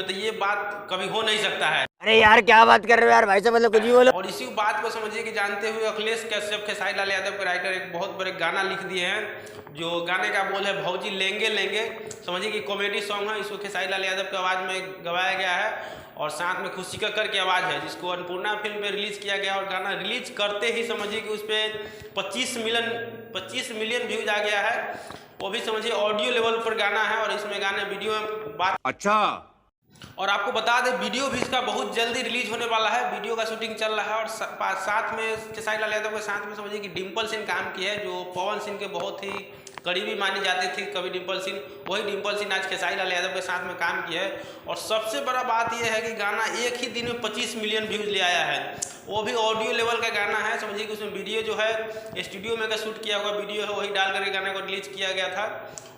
में, तो ये बात कभी हो नहीं सकता है। अरे यार क्या बात कर रहे हो यार भाई साहब, मतलब कुछ भी बोलो। और इसी बात को समझिए कि जानते हुए अखिलेश कश्यप खेसारी लाल यादव के राइटर एक बहुत बड़े गाना लिख दिए हैं, जो गाने का बोल है भौजी लेंगे लेंगे। समझिए कि कॉमेडी सॉन्ग है, इसको खेसारी लाल यादव की आवाज़ में गवाया गया है और साथ में खुशी कक्कर की आवाज़ है, जिसको अन्नपूर्णा फिल्म में रिलीज़ किया गया। और गाना रिलीज करते ही समझिए कि उस पर 25 मिलियन व्यूज आ गया है। वो भी समझिए ऑडियो लेवल पर गाना है और इसमें गाने वीडियो में बात। अच्छा। और आपको बता दें वीडियो भी इसका बहुत जल्दी रिलीज होने वाला है, वीडियो का शूटिंग चल रहा है। और साथ में खेसारी लाल यादव के साथ में समझिए कि डिम्पल सिंह काम की है, जो पवन सिंह के बहुत ही करीबी मानी जाती थी कवि डिम्पल सिंह। वही डिम्पल सिंह आज खेसारी लाल यादव के साथ में काम किया है। और सबसे बड़ा बात यह है कि गाना एक ही दिन में 25 मिलियन व्यूज ले आया है, वो भी ऑडियो लेवल का गाना है। समझिए कि उसमें वीडियो जो है स्टूडियो में का शूट किया हुआ वीडियो है, वही डाल करके गाने को रिलीज किया गया था।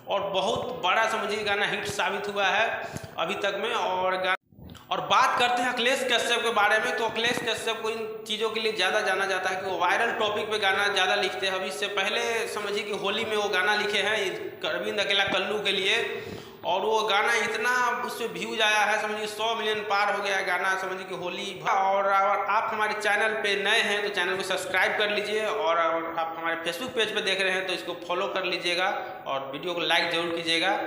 और बहुत बड़ा समझिए गाना हिट साबित हुआ है अभी तक में। और बात करते हैं अखिलेश कश्यप के बारे में, तो अखिलेश कश्यप को इन चीज़ों के लिए ज़्यादा जाना जाता है कि वो वायरल टॉपिक पे गाना ज़्यादा लिखते हैं। अभी इससे पहले समझिए कि होली में वो गाना लिखे हैं अरविंद अकेला कल्लू के लिए, और वो गाना इतना उस पर व्यूज आया है, समझिए 100 मिलियन पार हो गया है गाना, समझिए कि होली। और आप हमारे चैनल पे नए हैं तो चैनल को सब्सक्राइब कर लीजिए, और आप हमारे फेसबुक पेज पे देख रहे हैं तो इसको फॉलो कर लीजिएगा और वीडियो को लाइक ज़रूर कीजिएगा।